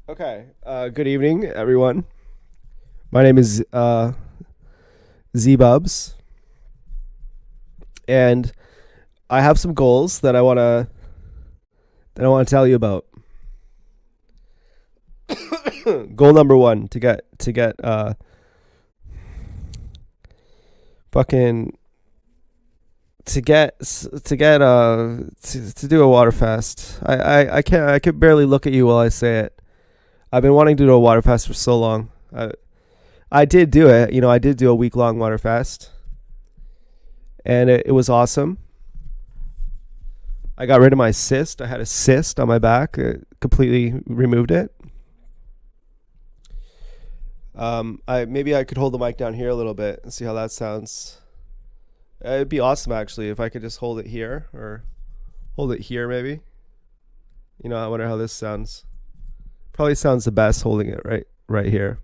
Okay. Good evening, everyone. My name is Z-Bubs, and I have some goals that I want to tell you about. Goal number one: to get fucking to do a water fast. I could barely look at you while I say it. I've been wanting to do a water fast for so long. I did do it. I did do a week long water fast, and it was awesome. I got rid of my cyst. I had a cyst on my back. Completely removed it. I maybe I could hold the mic down here a little bit and see how that sounds. It'd be awesome actually if I could just hold it here or hold it here maybe. I wonder how this sounds. Probably sounds the best holding it right here.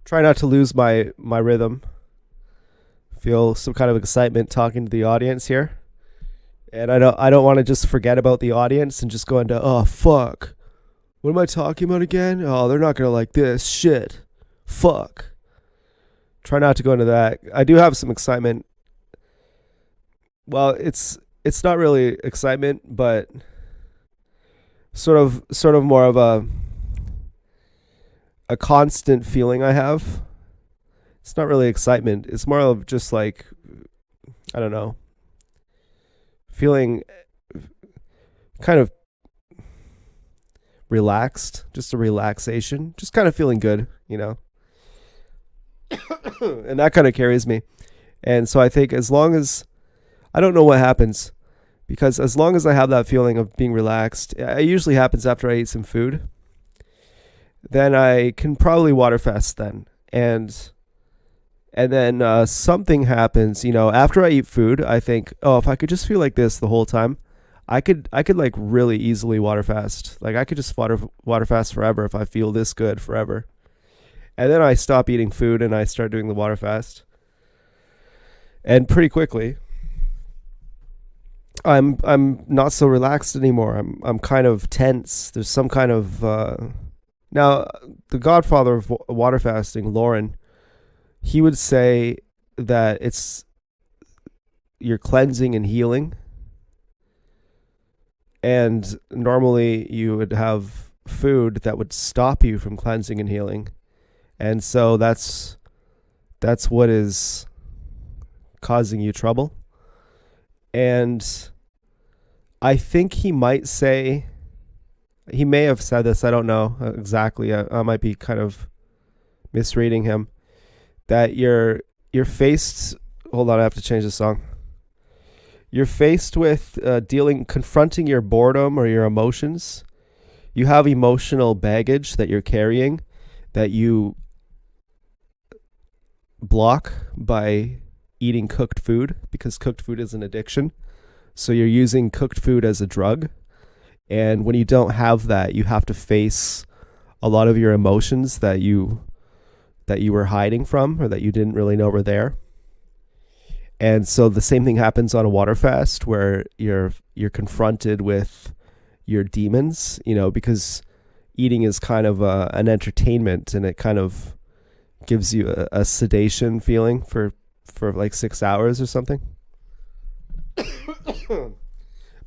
Try not to lose my rhythm. Feel some kind of excitement talking to the audience here. And I don't want to just forget about the audience and just go into, oh fuck. What am I talking about again? Oh, they're not gonna like this. Shit. Fuck. Try not to go into that. I do have some excitement. Well, it's not really excitement, but sort of more of a constant feeling I have. It's not really excitement. It's more of just like, I don't know, feeling kind of relaxed, just a relaxation, just kind of feeling good. And that kind of carries me. And so I think as long as I don't know what happens, because as long as I have that feeling of being relaxed, it usually happens after I eat some food, then I can probably water fast then. And then something happens, after I eat food, I think, oh, if I could just feel like this the whole time, I could like really easily water fast. Like I could just water fast forever if I feel this good forever. And then I stop eating food and I start doing the water fast. And pretty quickly, I'm not so relaxed anymore. I'm kind of tense. There's some kind of now the godfather of water fasting, Lauren, he would say that it's you're cleansing and healing. And normally you would have food that would stop you from cleansing and healing. And so that's what is causing you trouble. And I think he may have said this, I don't know exactly. I might be kind of misreading him. That you're faced, hold on, I have to change the song. You're faced with confronting your boredom or your emotions. You have emotional baggage that you're carrying that you block by eating cooked food, because cooked food is an addiction. So you're using cooked food as a drug. And when you don't have that, you have to face a lot of your emotions that you were hiding from or that you didn't really know were there. And so the same thing happens on a water fast where you're confronted with your demons, because eating is kind of an entertainment, and it kind of gives you a sedation feeling for like 6 hours or something.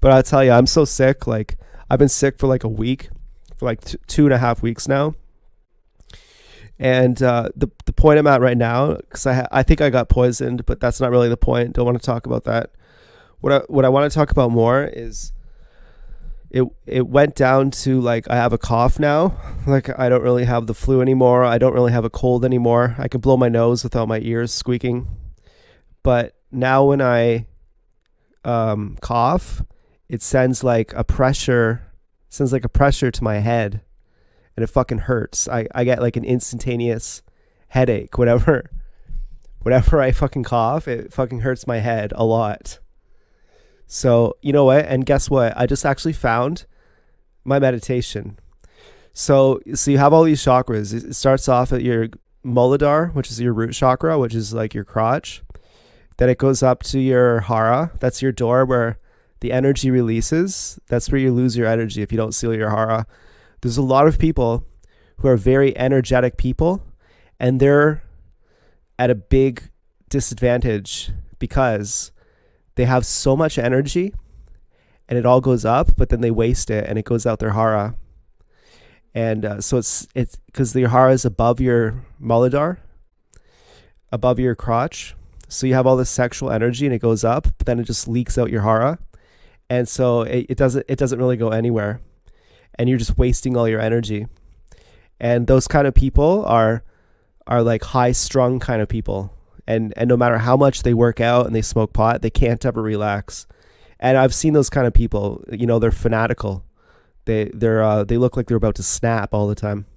But I'll tell you, I'm so sick. Like I've been sick for like a week, for like 2.5 weeks now. And the point I'm at right now, because I think I got poisoned, but that's not really the point. Don't want to talk about that. What I want to talk about more is it went down to like I have a cough now. Like I don't really have the flu anymore. I don't really have a cold anymore. I can blow my nose without my ears squeaking. But now when I cough, it sends like a pressure to my head. And it fucking hurts. I get like an instantaneous headache. Whenever I fucking cough, it fucking hurts my head a lot. So, you know what? And guess what? I just actually found my meditation. So you have all these chakras. It starts off at your Muladhara, which is your root chakra, which is like your crotch. Then it goes up to your Hara. That's your door where the energy releases. That's where you lose your energy if you don't seal your hara. There's a lot of people who are very energetic people, and they're at a big disadvantage because they have so much energy and it all goes up, but then they waste it and it goes out their hara. And so it's because the hara is above your muladhara, above your crotch. So you have all this sexual energy and it goes up, but then it just leaks out your hara. And so it doesn't really go anywhere. And you're just wasting all your energy. And those kind of people are like high strung kind of people. And no matter how much they work out and they smoke pot, they can't ever relax. And I've seen those kind of people, you know, they're fanatical. They look like they're about to snap all the time.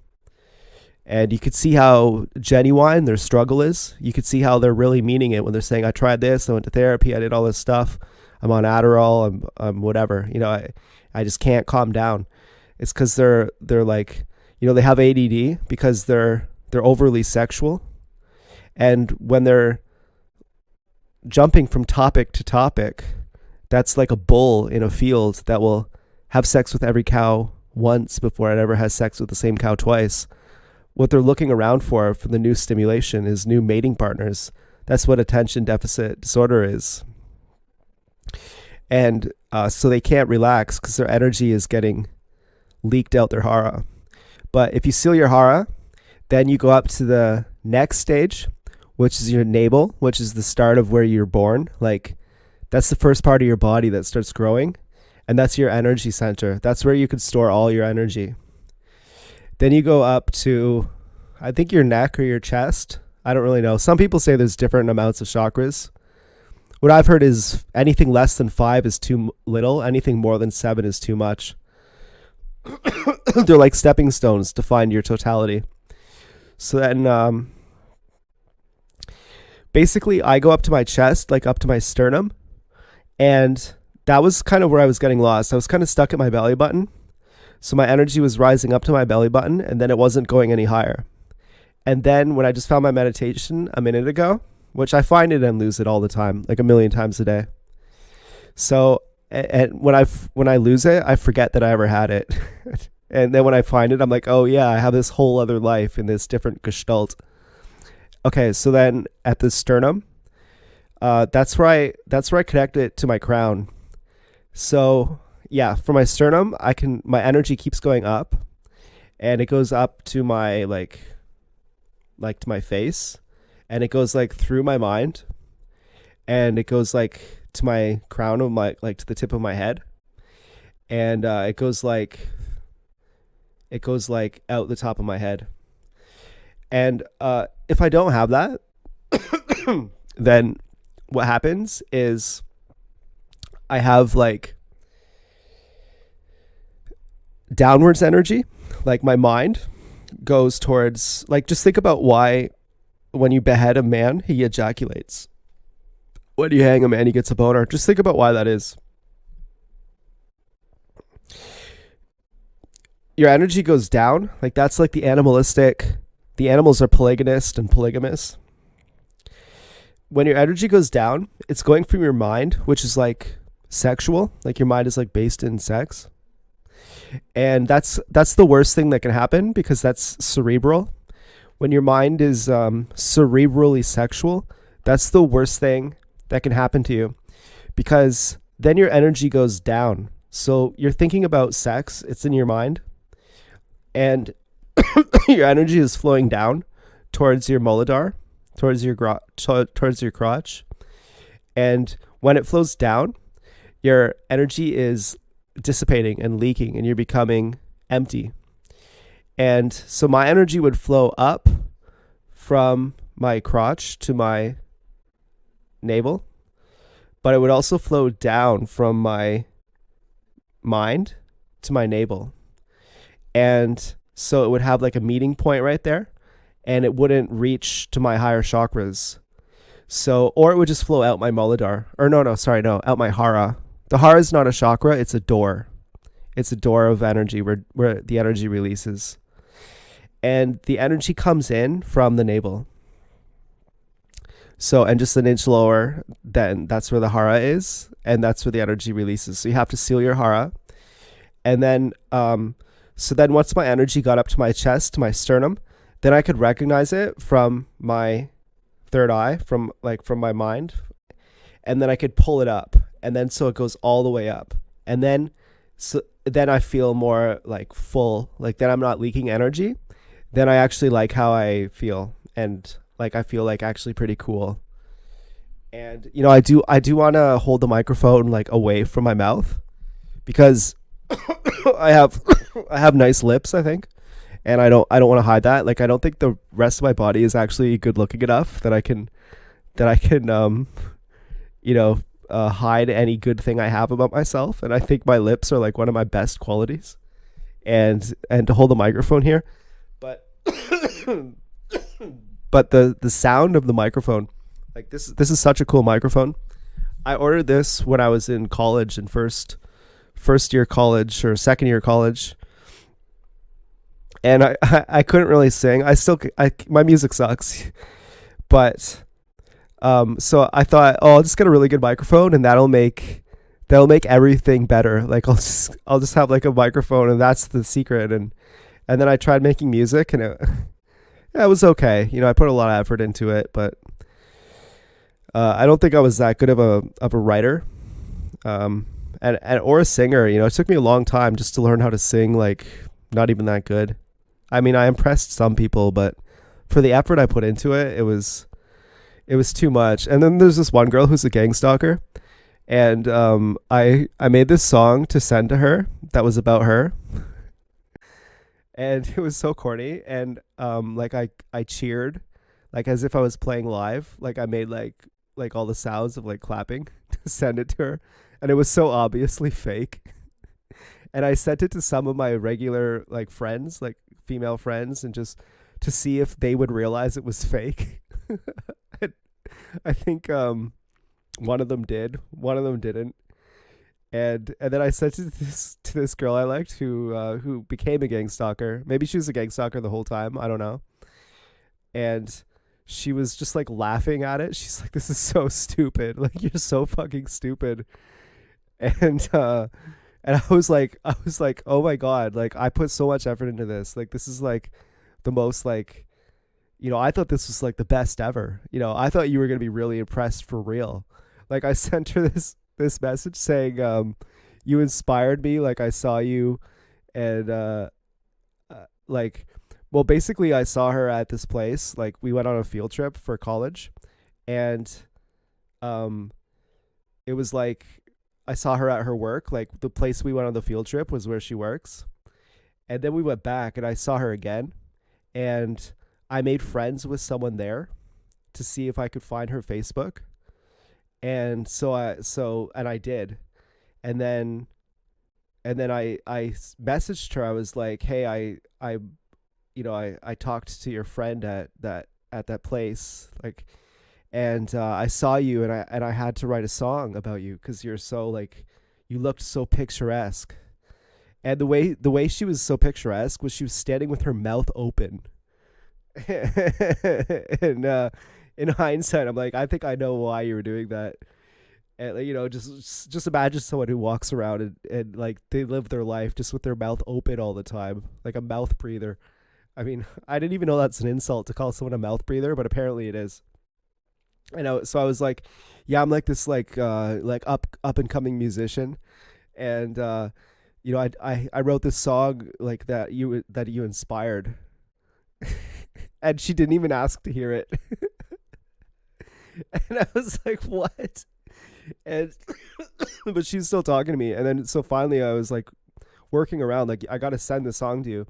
And you could see how genuine their struggle is. You could see how they're really meaning it when they're saying, I tried this, I went to therapy, I did all this stuff. I'm on Adderall, I'm whatever. You know, I just can't calm down. It's because they're like, you know, they have ADD because they're overly sexual. And when they're jumping from topic to topic, that's like a bull in a field that will have sex with every cow once before it ever has sex with the same cow twice. What they're looking around for the new stimulation is new mating partners. That's what attention deficit disorder is. And so they can't relax because their energy is getting leaked out their hara. But if you seal your hara, then you go up to the next stage, which is your navel, which is the start of where you're born. Like, that's the first part of your body that starts growing. And that's your energy center. That's where you could store all your energy. Then you go up to, I think, your neck or your chest. I don't really know. Some people say there's different amounts of chakras. What I've heard is anything less than 5 is too little. Anything more than 7 is too much. They're like stepping stones to find your totality. So then basically I go up to my chest, like up to my sternum. And that was kind of where I was getting lost. I was kind of stuck at my belly button. So my energy was rising up to my belly button, and then it wasn't going any higher. And then when I just found my meditation a minute ago, which I find it and lose it all the time, like a million times a day. So and when I lose it, I forget that I ever had it. And then when I find it, I'm like, oh yeah, I have this whole other life in this different gestalt. Okay, so then at the sternum, that's where I connect it to my crown. So yeah, for my sternum, my energy keeps going up, and it goes up to my like to my face, and it goes like through my mind, and it goes like to my crown of my, like to the tip of my head, and it goes like out the top of my head. And if I don't have that, then what happens is I have like downwards energy. Like my mind goes towards, like, just think about why when you behead a man, he ejaculates. When you hang a man, he gets a boner. Just think about why that is. Your energy goes down. Like, that's like the animalistic. The animals are polygamist and polygamous. When your energy goes down, it's going from your mind, which is like sexual. Like, your mind is like based in sex. And that's the worst thing that can happen, because that's cerebral. When your mind is cerebrally sexual, that's the worst thing that can happen to you, because then your energy goes down. So you're thinking about sex, it's in your mind, and your energy is flowing down towards your muladhara, towards your crotch. And when it flows down, your energy is dissipating and leaking, and you're becoming empty. And so my energy would flow up from my crotch to my navel, but it would also flow down from my mind to my navel. And so it would have like a meeting point right there, and it wouldn't reach to my higher chakras. So, or it would just flow out my muladhara, or out my hara. The hara is not a chakra, it's a door. It's a door of energy where the energy releases. And the energy comes in from the navel. So, and just an inch lower, then that's where the hara is, and that's where the energy releases. So you have to seal your hara, and then so then once my energy got up to my chest, to my sternum, then I could recognize it from my third eye, from my mind, and then I could pull it up, and then so it goes all the way up, and then so then I feel more like full, like then I'm not leaking energy. Then I actually like how I feel, and like I feel like actually pretty cool. And I do want to hold the microphone like away from my mouth because I have I have nice lips, I think, and I don't want to hide that. Like I don't think the rest of my body is actually good looking enough that I can you know hide any good thing I have about myself. And I think my lips are like one of my best qualities. And to hold the microphone here, but but the sound of the microphone, like this is such a cool microphone. I ordered this when I was in college, in first year college or second year college, and I couldn't really sing. My music sucks, but so I thought, oh, I'll just get a really good microphone, and that'll make everything better. Like I'll just have like a microphone, and that's the secret. And then I tried making music, and yeah, it was okay. I put a lot of effort into it, but I don't think I was that good of a writer, and or a singer. It took me a long time just to learn how to sing. Like not even that good. I mean, I impressed some people, but for the effort I put into it, it was too much. And then there's this one girl who's a gang stalker, and I made this song to send to her that was about her, and it was so corny. And like I cheered, like as if I was playing live. Like I made like all the sounds of like clapping to send it to her, and it was so obviously fake. And I sent it to some of my regular like friends, like female friends, and just to see if they would realize it was fake. And I think one of them did, one of them didn't. And then I sent it to this girl I liked who became a gang stalker. Maybe she was a gang stalker the whole time. I don't know. And she was just like laughing at it. She's like, "This is so stupid. Like you're so fucking stupid." And I was like, "Oh my god! Like I put so much effort into this. Like this is like the most like." I thought this was like the best ever. I thought you were gonna be really impressed for real. Like I sent her this message saying, "You inspired me. Like I saw you, and like, well, basically I saw her at this place. Like we went on a field trip for college, and um, it was like I saw her at her work. Like the place we went on the field trip was where she works, and then we went back, and I saw her again, and I made friends with someone there to see if I could find her Facebook. And and I did. And then I messaged her. I was like, "Hey, I talked to your friend at that place, like, and I saw you, and I had to write a song about you cuz you're so like you looked so picturesque." And the way she was so picturesque was she was standing with her mouth open. And in hindsight, I'm like, I think I know why you were doing that. And like, just imagine someone who walks around and like they live their life just with their mouth open all the time, like a mouth breather. I mean, I didn't even know that's an insult to call someone a mouth breather, but apparently it is. I know. So I was like, yeah, I'm like this like up and coming musician, and I wrote this song like that you inspired. And she didn't even ask to hear it. And I was like, what? And but she's still talking to me. And then so finally I was like working around, like I gotta send the song to you.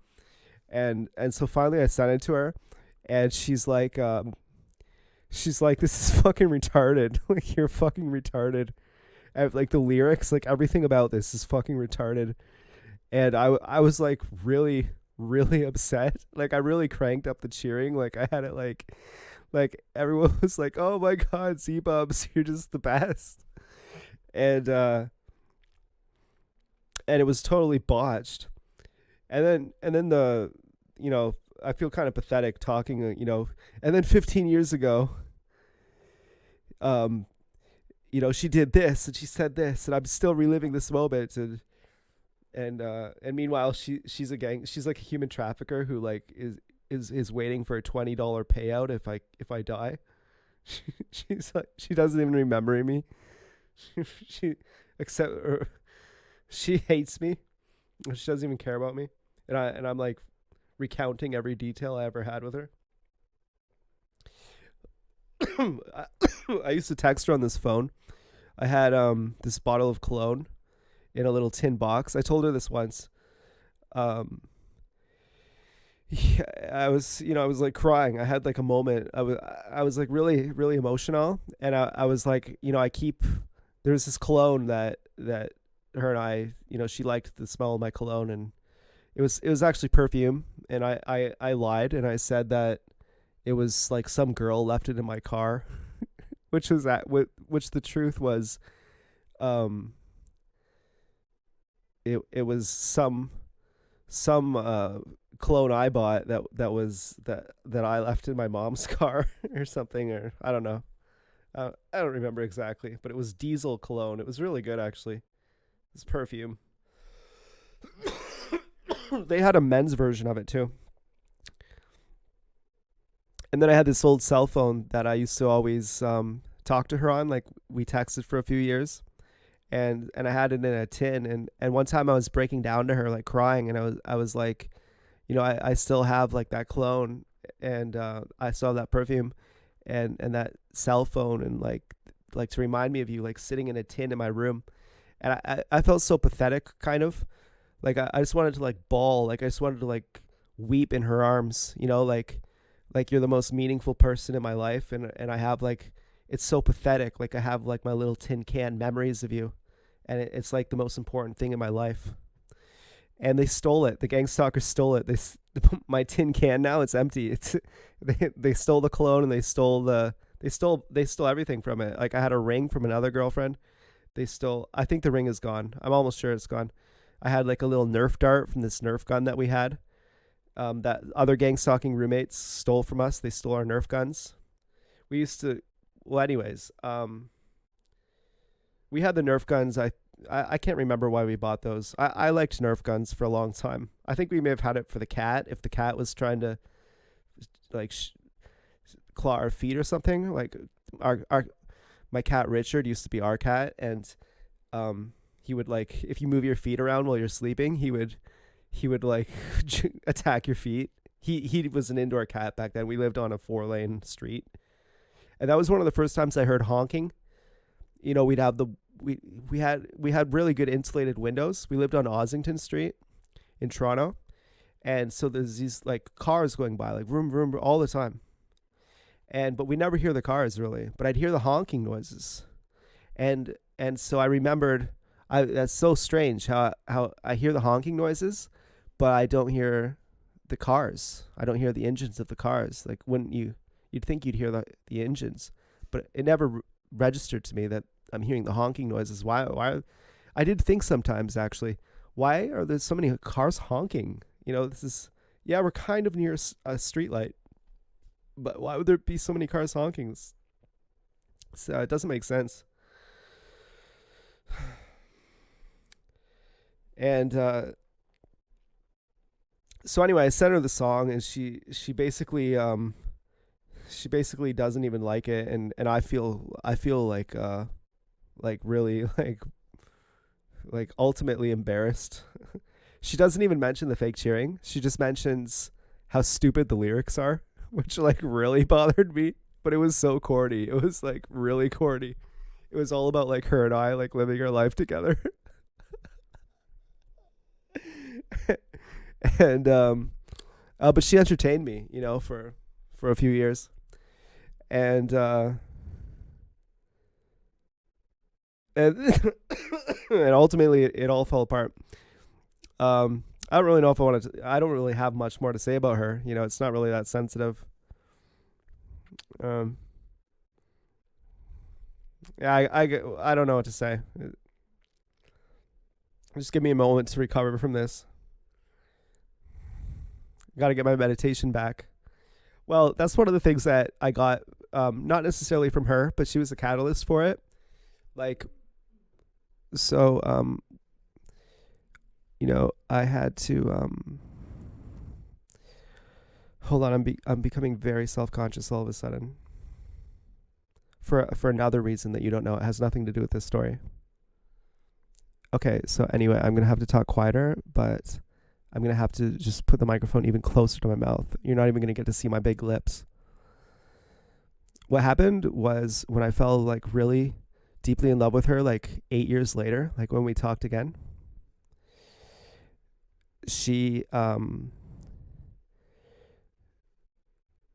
And so finally I sent it to her, and she's like, "This is fucking retarded. Like you're fucking retarded." And, like the lyrics, like everything about this is fucking retarded. And I was like really really upset. Like I really cranked up the cheering. Like I had it like everyone was like, "Oh my god, Z-Bubs, you're just the best." And and it was totally botched. And then I feel kind of pathetic talking, and then 15 years ago, um, she did this and she said this, and I'm still reliving this moment. And meanwhile, she's like a human trafficker who like is waiting for a $20 payout if I die. She's like, she doesn't even remember me. she except or she hates me. She doesn't even care about me, and I'm like recounting every detail I ever had with her. I, I used to text her on this phone. I had this bottle of cologne in a little tin box. I told her this once. Um, yeah, I was like crying. I had like a moment. I was like really, really emotional, and I was like, I keep. There's this cologne that her and I, she liked the smell of my cologne, and it was actually perfume, and I lied and I said that it was like some girl left it in my car, which the truth was, um, it was some cologne I bought that I left in my mom's car or something, or I don't know. I don't remember exactly, but it was diesel cologne. It was really good actually. It's perfume. They had a men's version of it too. And then I had this old cell phone that I used to always talk to her on. Like we texted for a few years, and I had it in a tin. And one time I was breaking down to her, like crying, and I was like, I still have like that cologne, and I still have that perfume, and that cell phone, and like to remind me of you, like sitting in a tin in my room. And I felt so pathetic, kind of like I just wanted to like bawl, like I just wanted to like weep in her arms, like you're the most meaningful person in my life, and I have like, it's so pathetic, like I have like my little tin can memories of you, and it's like the most important thing in my life. And they stole it. The gang stalkers stole it. My tin can now, it's empty. It's they stole the cologne, and they stole everything from it. Like I had a ring from another girlfriend. They stole. I think the ring is gone. I'm almost sure it's gone. I had like a little Nerf dart from this Nerf gun that we had. That other gang stalking roommates stole from us. They stole our Nerf guns. We used to. Well, anyways, we had the Nerf guns. I can't remember why we bought those. I liked Nerf guns for a long time. I think we may have had it for the cat, if the cat was trying to like claw our feet or something. Like our my cat Richard used to be our cat, and he would like, if you move your feet around while you're sleeping, he would like attack your feet. He was an indoor cat back then. We lived on a 4-lane street, and that was one of the first times I heard honking. We'd have we had really good insulated windows. We lived on Ossington Street in Toronto, and so there's these like cars going by, like vroom vroom all the time. But we never hear the cars really, but I'd hear the honking noises, and so I remembered. That's so strange how I hear the honking noises, but I don't hear the cars. I don't hear the engines of the cars. Like, wouldn't you'd think you'd hear the engines, but it never registered to me that I'm hearing the honking noises. Why? I did think sometimes actually, why are there so many cars honking? This is, yeah, we're kind of near a street light, but why would there be so many cars honking? It doesn't make sense. And so anyway, I sent her the song, and she basically doesn't even like it, and I feel like really like ultimately embarrassed. She doesn't even mention the fake cheering. She just mentions how stupid the lyrics are, which like really bothered me. But it was so corny. It was like really corny. It was all about like her and I like living our life together. And but she entertained me, for a few years, and and and ultimately it all fell apart. I don't really know if I want to. I don't really have much more to say about her. It's not really that sensitive. Um, yeah, I don't know what to say. Just give me a moment to recover from this. Got to get my meditation back. Well, that's one of the things that I got not necessarily from her, but she was a catalyst for it. Like, so, I had to, hold on. I'm becoming very self-conscious all of a sudden for another reason that you don't know. It has nothing to do with this story. Okay, so anyway, I'm gonna have to talk quieter, but I'm gonna have to just put the microphone even closer to my mouth. You're not even gonna get to see my big lips. What happened was when I fell like really deeply in love with her, like 8 years later, like when we talked again, she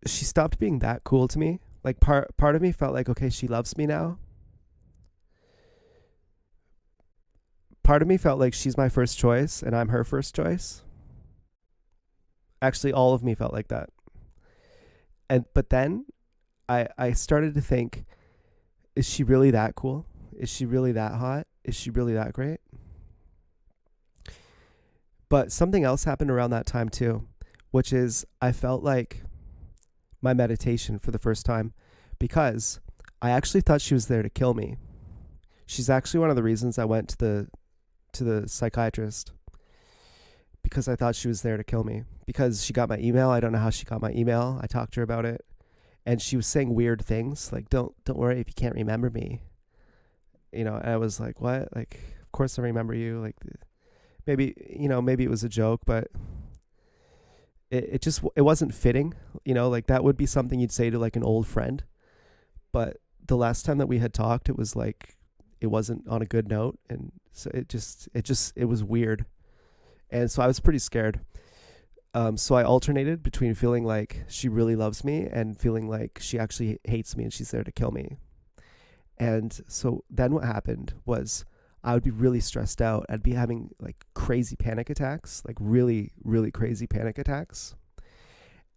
she stopped being that cool to me. Like part of me felt like, okay, she loves me now. Part of me felt like she's my first choice and I'm her first choice. Actually, all of me felt like that. But then I started to think, is she really that cool? Is she really that hot? Is she really that great? But something else happened around that time too, which is I felt like my meditation for the first time, because I actually thought she was there to kill me. She's actually one of the reasons I went to the psychiatrist, because I thought she was there to kill me, because she got my email. I don't know how she got my email. I talked to her about it, and she was saying weird things like, don't worry if you can't remember me. And I was like, what? Like, of course I remember you. Like, maybe it was a joke, but it wasn't fitting. Like that would be something you'd say to like an old friend, but the last time that we had talked, it was like it wasn't on a good note, and so it was weird, and so I was pretty scared. So I alternated between feeling like she really loves me and feeling like she actually hates me and she's there to kill me. And so then what happened was I would be really stressed out. I'd be having like crazy panic attacks, like really, really crazy panic attacks.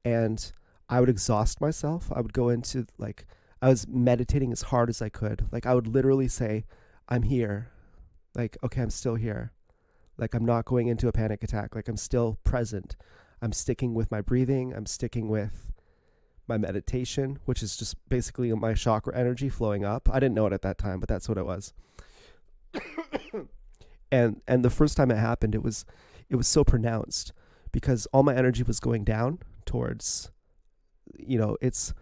And I would exhaust myself. I would go into like, I was meditating as hard as I could. Like I would literally say, I'm here. Like, okay, I'm still here. Like I'm not going into a panic attack. Like I'm still present. I'm sticking with my breathing. I'm sticking with my meditation, which is just basically my chakra energy flowing up. I didn't know it at that time, but that's what it was. and the first time it happened, it was so pronounced because all my energy was going down towards, it's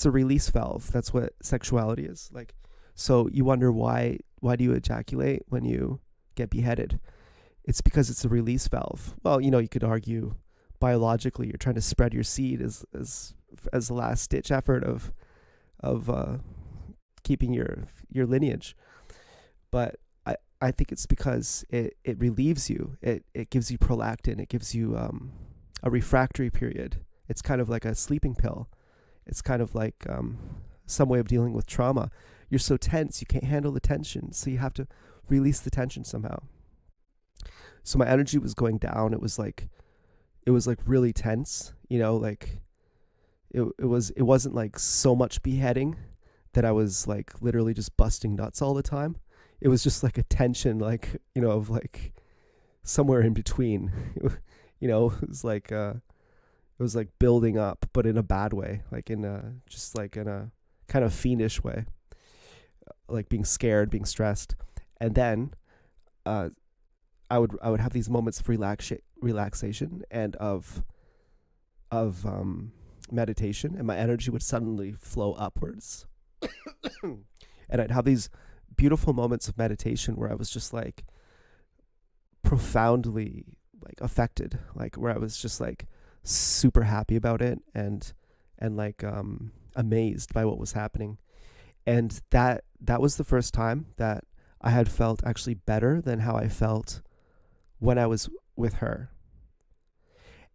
a release valve. That's what sexuality is like. So you wonder why do you ejaculate when you get beheaded? It's because it's a release valve. Well, you could argue biologically you're trying to spread your seed as the last ditch effort of keeping your lineage. But I think it's because it relieves you. It gives you prolactin. It gives you a refractory period. It's kind of like a sleeping pill. It's kind of like some way of dealing with trauma. You're so tense, you can't handle the tension, so you have to release the tension somehow. So my energy was going down. It was like really tense, like it wasn't like so much beheading that I was like literally just busting nuts all the time. It was just like a tension, like, of like somewhere in between. It was like building up, but in a bad way, like in a kind of fiendish way, like being scared, being stressed. And then I would have these moments of relaxation and of meditation, and my energy would suddenly flow upwards. And I'd have these beautiful moments of meditation where I was just like profoundly like affected, like where I was just like super happy about it and like amazed by what was happening. And that was the first time that I had felt actually better than how I felt when I was with her.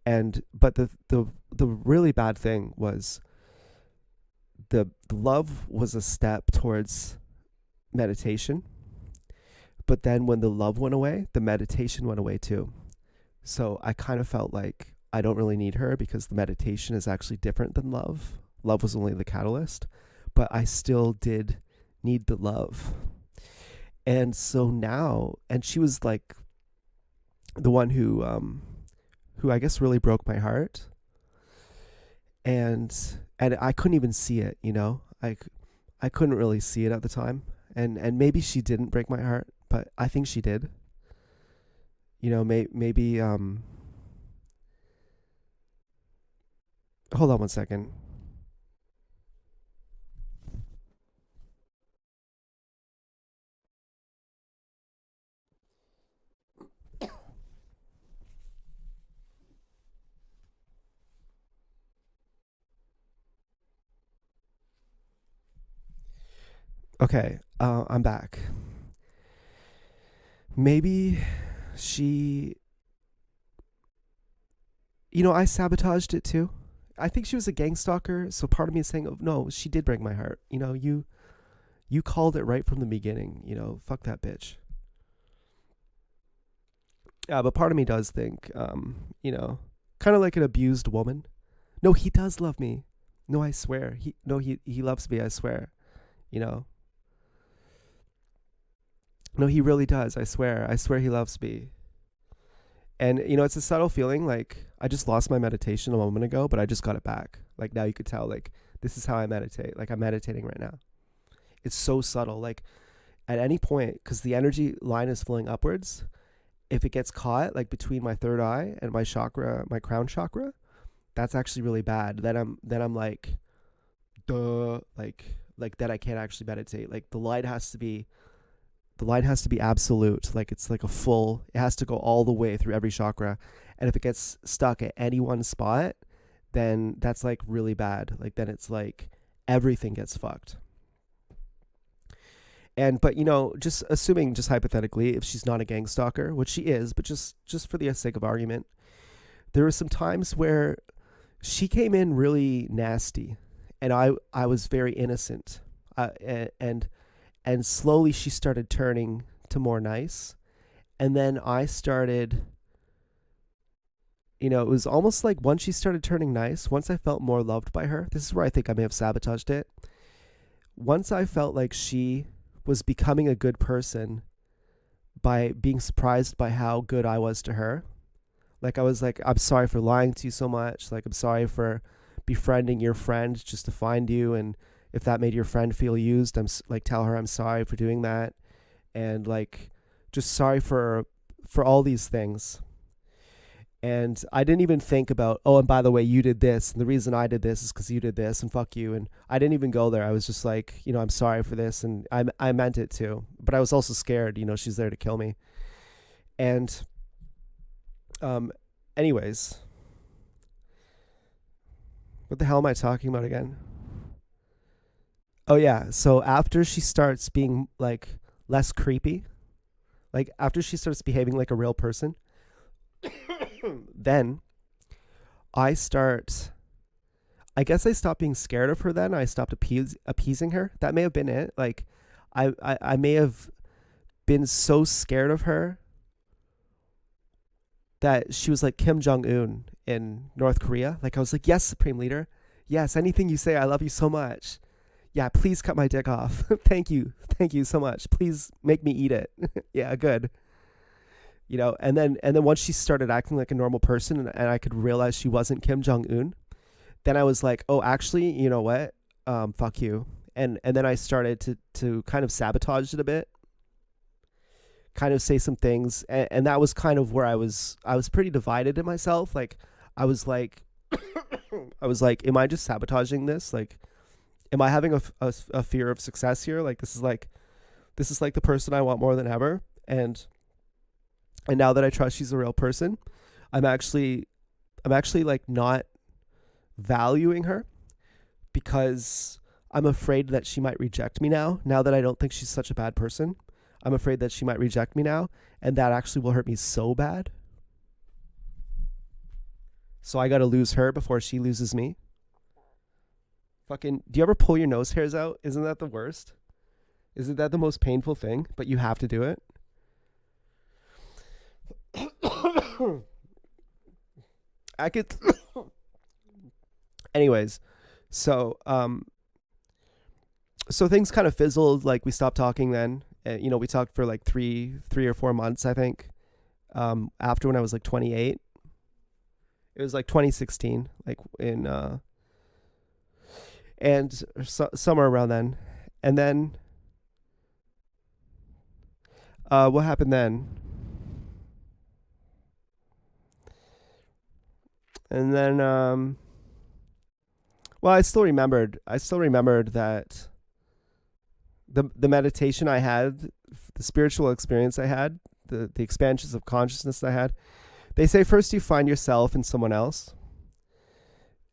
But the really bad thing was the love was a step towards meditation, but then when the love went away, the meditation went away too. So I kind of felt like I don't really need her because the meditation is actually different than love. Love was only the catalyst, but I still did need the love. And so now, and she was like the one who I guess really broke my heart. And and I couldn't even see it. I couldn't really see it at the time, and maybe she didn't break my heart, but I think she did. Maybe. Hold on one second. Okay, I'm back. Maybe she, I sabotaged it too. I think she was a gang stalker, so part of me is saying, oh, no, she did break my heart. You called it right from the beginning. Fuck that bitch. Yeah, but part of me does think, kind of like an abused woman. No, he does love me. No, I swear. He loves me. I swear. You know, no, he really does. I swear. I swear he loves me. And it's a subtle feeling. Like I just lost my meditation a moment ago, but I just got it back. Like now you could tell. Like this is how I meditate. Like I'm meditating right now. It's so subtle. Like at any point, because the energy line is flowing upwards. If it gets caught, like between my third eye and my chakra, my crown chakra, that's actually really bad. Then I'm like, duh, like that I can't actually meditate. Like the light has to be absolute. Like it's like a full. It has to go all the way through every chakra, and if it gets stuck at any one spot, then that's like really bad. Like then it's like everything gets fucked. And but just assuming, just hypothetically, if she's not a gang stalker, which she is, but just for the sake of argument, there were some times where she came in really nasty, and I was very innocent, and slowly she started turning to more nice, and then I started. It was almost like once she started turning nice, once I felt more loved by her. This is where I think I may have sabotaged it. Once I felt like she was becoming a good person by being surprised by how good I was to her. Like I was like, I'm sorry for lying to you so much. Like I'm sorry for befriending your friend just to find you, and if that made your friend feel used, like tell her I'm sorry for doing that, and like just sorry for all these things. And I didn't even think about, oh, and by the way, you did this, and the reason I did this is because you did this, and fuck you. And I didn't even go there. I was just like, I'm sorry for this, and I meant it too, but I was also scared. She's there to kill me. And um, anyways, what the hell am I talking about again? Oh yeah, so after she starts being like less creepy, like after she starts behaving like a real person, then I start I guess I stopped being scared of her then. I stopped appeasing her. That may have been it. Like, I may have been so scared of her that she was like Kim Jong Un in North Korea. Like, I was like, yes, Supreme Leader. Yes, anything you say, I love you so much. Yeah, please cut my dick off. Thank you. Thank you so much. Please make me eat it. Yeah, good. And then once she started acting like a normal person, and I could realize she wasn't Kim Jong Un, then I was like, oh, actually, you know what? Fuck you. And then I started to kind of sabotage it a bit, kind of say some things, and that was kind of where I was pretty divided in myself. Like, I was like, I was like, am I just sabotaging this? Like, am I having a fear of success here? Like, this is like the person I want more than ever, and now that I trust she's a real person, I'm actually like not valuing her because I'm afraid that she might reject me now that I don't think she's such a bad person. I'm afraid that she might reject me now, and that actually will hurt me so bad. So I got to lose her before she loses me. Fucking, do you ever pull your nose hairs out? Isn't that the worst? Isn't that the most painful thing? But you have to do it. I could. Anyways, so so things kind of fizzled. Like we stopped talking then. We talked for like three or 4 months, I think. After when I was like 28, it was like 2016, like in and somewhere around then. And then what happened then? And then well, I still remembered that the meditation I had, the spiritual experience I had, the expansions of consciousness I had. They say first you find yourself in someone else,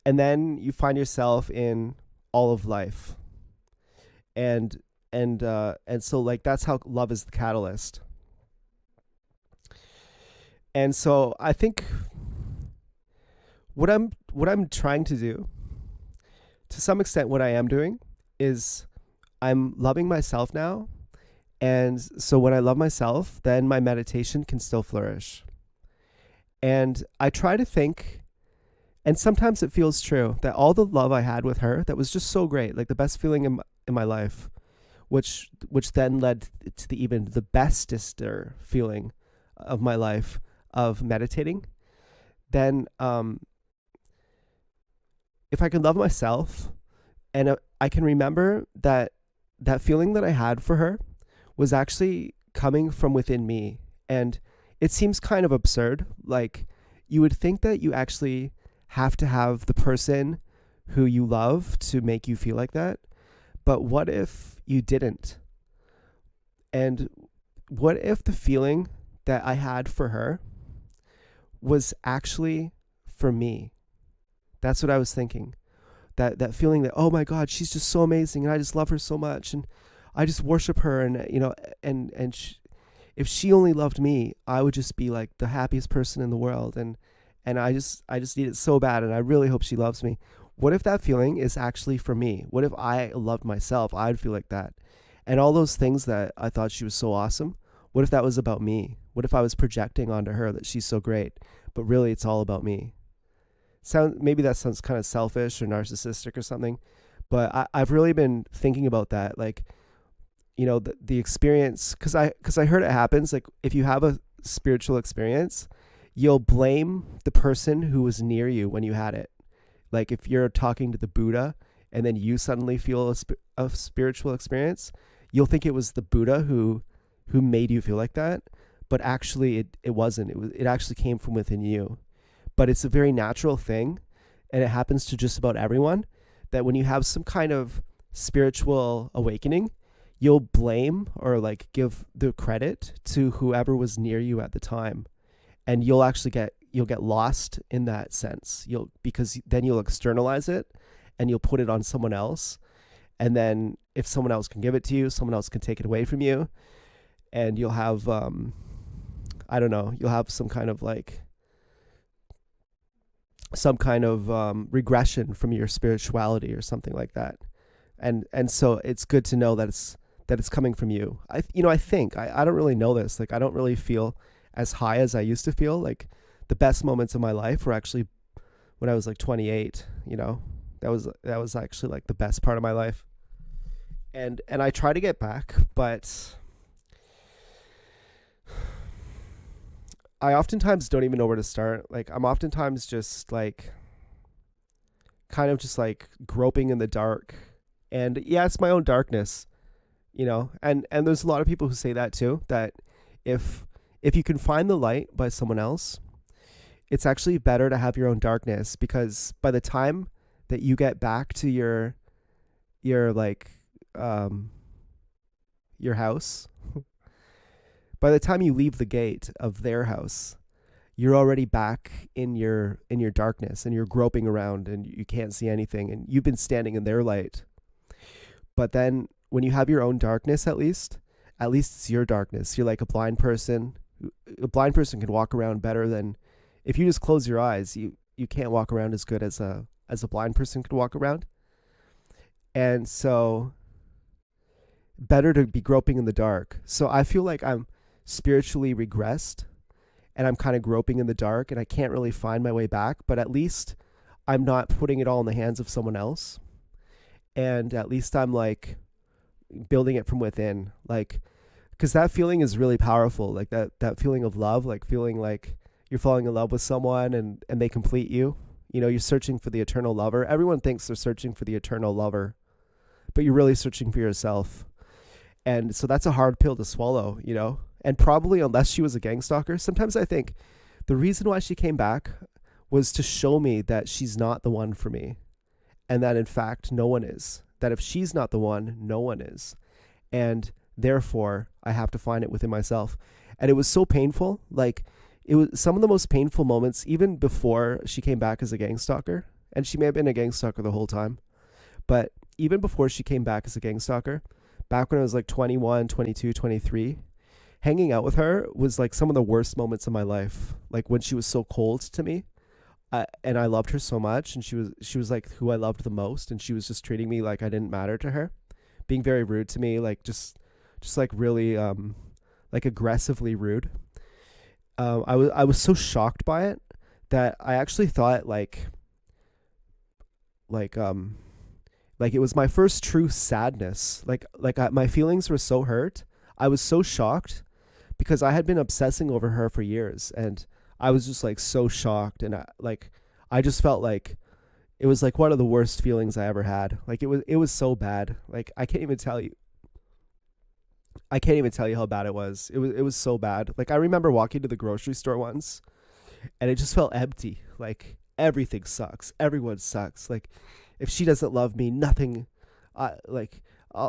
and then you find yourself in all of life. And and so like that's how love is the catalyst. And so I think what I'm trying to do, to some extent what I am doing, is I'm loving myself now. And so when I love myself, then my meditation can still flourish. And I try to think, and sometimes it feels true, that all the love I had with her, that was just so great, like the best feeling in my life, which then led to even the bestest feeling of my life of meditating. Then if I can love myself, and I can remember that that feeling that I had for her was actually coming from within me. And it seems kind of absurd. Like, you would think that you actually have to have the person who you love to make you feel like that. But what if you didn't? And what if the feeling that I had for her was actually for me? That's what I was thinking. That feeling that, oh my God, she's just so amazing, and I just love her so much, and I just worship her, and if she only loved me, I would just be like the happiest person in the world, and I just need it so bad, and I really hope she loves me. What if that feeling is actually for me? What if I loved myself? I'd feel like that. And all those things that I thought she was so awesome, what if that was about me? What if I was projecting onto her that she's so great, but really it's all about me? Maybe that sounds kind of selfish or narcissistic or something, but I've really been thinking about that. Like, the experience, because I heard it happens. Like, if you have a spiritual experience, you'll blame the person who was near you when you had it. Like, if you're talking to the Buddha and then you suddenly feel a spiritual experience, you'll think it was the Buddha who made you feel like that, but actually it wasn't. It actually came from within you. But it's a very natural thing, and it happens to just about everyone, that when you have some kind of spiritual awakening, you'll blame or like give the credit to whoever was near you at the time, and you'll get lost in that sense. Because then you'll externalize it and you'll put it on someone else, and then if someone else can give it to you, someone else can take it away from you, and you'll have I don't know, you'll have some kind of regression from your spirituality or something like that. And so it's good to know that it's coming from you. I think I don't really know this. Like, I don't really feel as high as I used to feel. Like, the best moments of my life were actually when I was like 28. That was actually like the best part of my life. And I try to get back, but I oftentimes don't even know where to start. Like, I'm oftentimes just like kind of just like groping in the dark. And yeah, it's my own darkness, and there's a lot of people who say that too, that if you can find the light by someone else, it's actually better to have your own darkness, because by the time that you get back to your house, by the time you leave the gate of their house, you're already back in your darkness, and you're groping around and you can't see anything, and you've been standing in their light. But then when you have your own darkness, at least it's your darkness. You're like a blind person. A blind person can walk around better than, if you just close your eyes, you can't walk around as good as a blind person could walk around. And so better to be groping in the dark. So I feel like I'm spiritually regressed, and I'm kind of groping in the dark, and I can't really find my way back, but at least I'm not putting it all in the hands of someone else. And at least I'm like building it from within, like, because that feeling is really powerful. Like that feeling of love, like feeling like you're falling in love with someone, and they complete you, You know, you're searching for the eternal lover. Everyone thinks they're searching for the eternal lover, but you're really searching for yourself. And so that's a hard pill to swallow, you know? And probably unless she was a gang stalker, sometimes I think the reason why she came back was to show me that she's not the one for me, and that in fact no one is. That if she's not the one, no one is. And therefore, I have to find it within myself. And it was so painful. Like, it was some of the most painful moments, even before she came back as a gang stalker. And she may have been a gang stalker the whole time. But even before she came back as a gang stalker, back when I was like 21, 22, 23, hanging out with her was like some of the worst moments of my life. Like when she was so cold to me, and I loved her so much, and she was like who I loved the most, and she was just treating me like I didn't matter to her, being very rude to me, like just like really like aggressively rude. I was so shocked by it that I actually thought like like it was my first true sadness. My feelings were so hurt. I was so shocked because I had been obsessing over her for years, and I was just like so shocked, and I just felt like it was like one of the worst feelings I ever had. Like it was so bad. Like I can't even tell you. I can't even tell you how bad it was. It was so bad. Like I remember walking to the grocery store once, and it just felt empty. Like everything sucks. Everyone sucks. Like if she doesn't love me, nothing.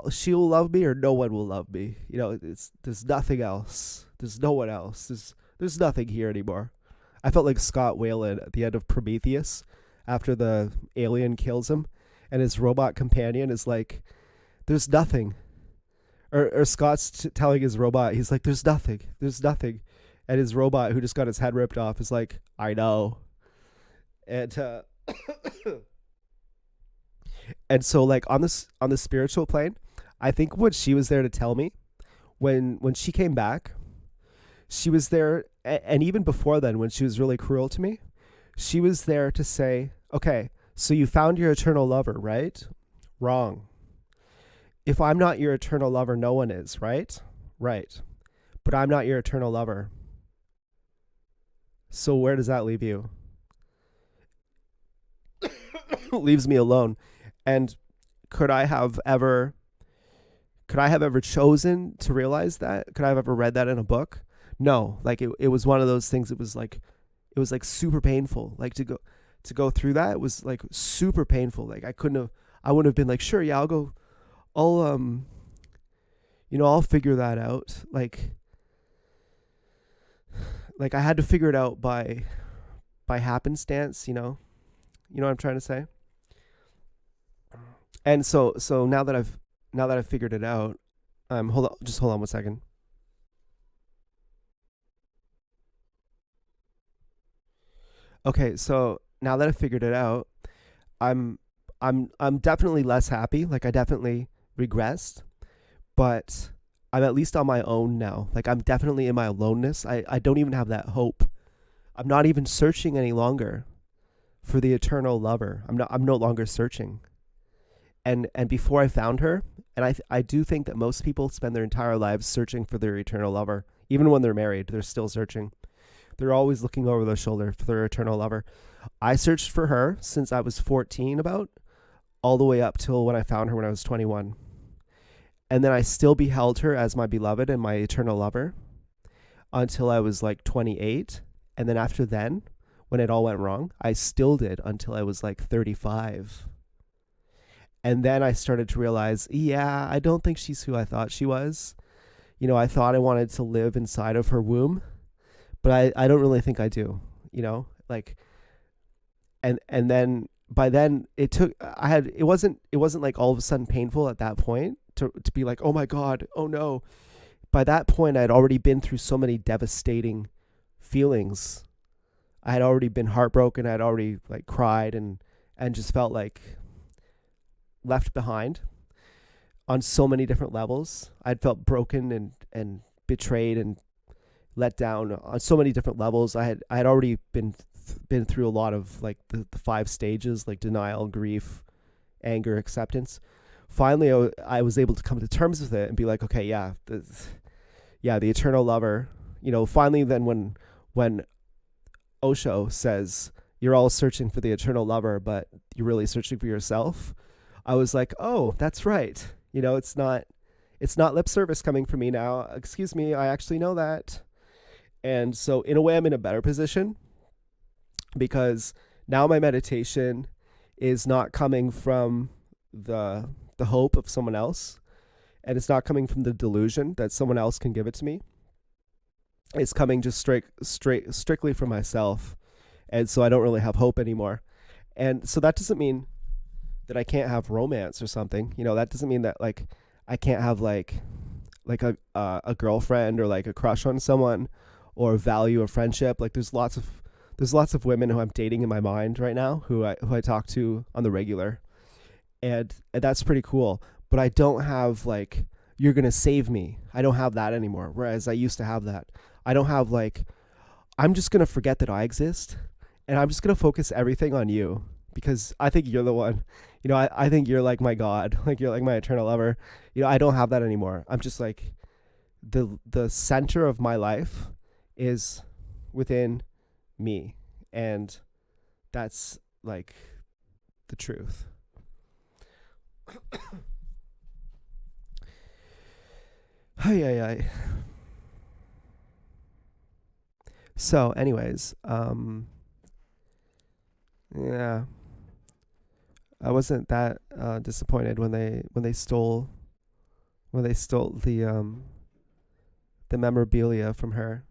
She'll love me or no one will love me. You know, there's nothing else. There's no one else. There's nothing here anymore. I felt like Scott Whalen at the end of Prometheus, after the alien kills him, and his robot companion is like, "There's nothing." Or Scott's telling his robot, he's like, "There's nothing. There's nothing," and his robot, who just got his head ripped off, is like, "I know." And and so like on the spiritual plane, I think what she was there to tell me, when she came back, she was there, and even before then, when she was really cruel to me, she was there to say, "Okay, so you found your eternal lover, right? Wrong. If I'm not your eternal lover, no one is, right? Right. But I'm not your eternal lover. So where does that leave you?" Leaves me alone. And could I have ever chosen to realize that? Could I have ever read that in a book? No. Like it was one of those things. It was like super painful. Like to go through that, it was like super painful. Like I wouldn't have been like, "Sure, yeah, I'll I'll figure that out." Like I had to figure it out by happenstance, you know. You know what I'm trying to say? And so now that I've figured it out, hold on 1 second. Okay, so now that I've figured it out, I'm I'm definitely less happy. Like I definitely regressed, but I'm at least on my own now. Like I'm definitely in my aloneness. I don't even have that hope. I'm not even searching any longer for the eternal lover. I'm no longer searching. And before I found her, and I do think that most people spend their entire lives searching for their eternal lover. Even when they're married, they're still searching. They're always looking over their shoulder for their eternal lover. I searched for her since I was 14, about all the way up till when I found her when I was 21. And then I still beheld her as my beloved and my eternal lover until I was like 28. And then after then, when it all went wrong, I still did until I was like 35. And then I started to realize, yeah, I don't think she's who I thought she was. You know, I thought I wanted to live inside of her womb, but I don't really think I do, you know, like, and then by then it wasn't like all of a sudden painful at that point to be like, oh my God, oh no. By that point, I had already been through so many devastating feelings. I had already been heartbroken. I had already like cried and just felt like left behind on so many different levels. I'd felt broken and betrayed and let down on so many different levels. I had already been through a lot of like the 5 stages, like denial, grief, anger, acceptance. Finally, I was able to come to terms with it and be like, okay, yeah, the eternal lover. You know, finally, then when Osho says, you're all searching for the eternal lover, but you're really searching for yourself. I was like, oh, that's right. It's not lip service coming from me now. Excuse me, I actually know that. And so in a way I'm in a better position because now my meditation is not coming from the the hope of someone else, and it's not coming from the delusion that someone else can give it to me. It's coming just strictly from myself. And so I don't really have hope anymore. And so that doesn't mean that I can't have romance or something. That doesn't mean that like I can't have like a girlfriend or like a crush on someone or value a friendship. Like there's lots of women who I'm dating in my mind right now who I talk to on the regular. And that's pretty cool. But I don't have like you're going to save me. I don't have that anymore, whereas I used to have that. I don't have like I'm just going to forget that I exist and I'm just going to focus everything on you because I think you're the one. I think you're like my God, like you're like my eternal lover. I don't have that anymore. I'm just like the center of my life is within me, and that's like the truth. Hi, hi, hi. So, anyways, yeah, I wasn't that disappointed when they stole the memorabilia from her.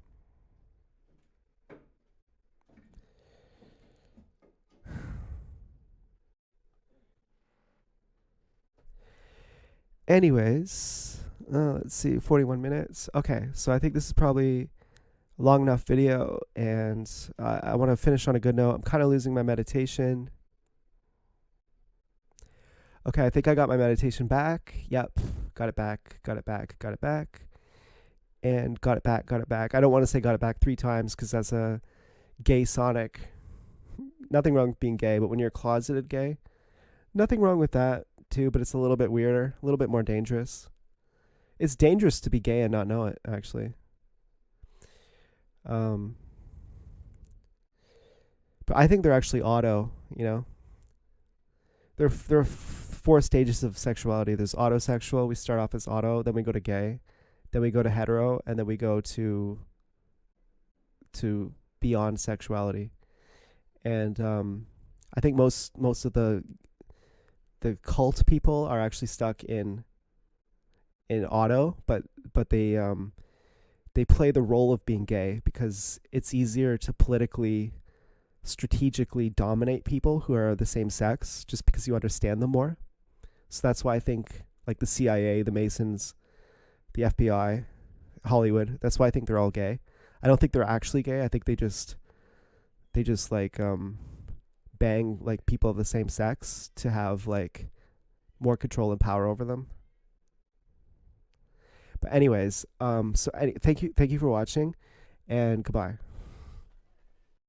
Anyways, let's see, 41 minutes. Okay, so I think this is probably a long enough video, and I want to finish on a good note. I'm kind of losing my meditation. Okay, I think I got my meditation back. Yep, got it back, got it back, got it back, and got it back, got it back. I don't want to say got it back 3 times because that's a gay sonic. Nothing wrong with being gay, but when you're closeted gay, nothing wrong with that too, but it's a little bit weirder, a little bit more dangerous. It's dangerous to be gay and not know it, actually. Um, but I think they're actually auto. There are 4 stages of sexuality. There's autosexual. We start off as auto, then we go to gay, then we go to hetero, and then we go to beyond sexuality. And I think most of the cult people are actually stuck in auto, but they play the role of being gay because it's easier to politically strategically dominate people who are the same sex just because you understand them more. So that's why I think like the CIA, the Masons, the FBI, Hollywood, that's why I think they're all gay. I don't think they're actually gay. I think they just like bang like people of the same sex to have like more control and power over them. But anyways, thank you for watching, and goodbye.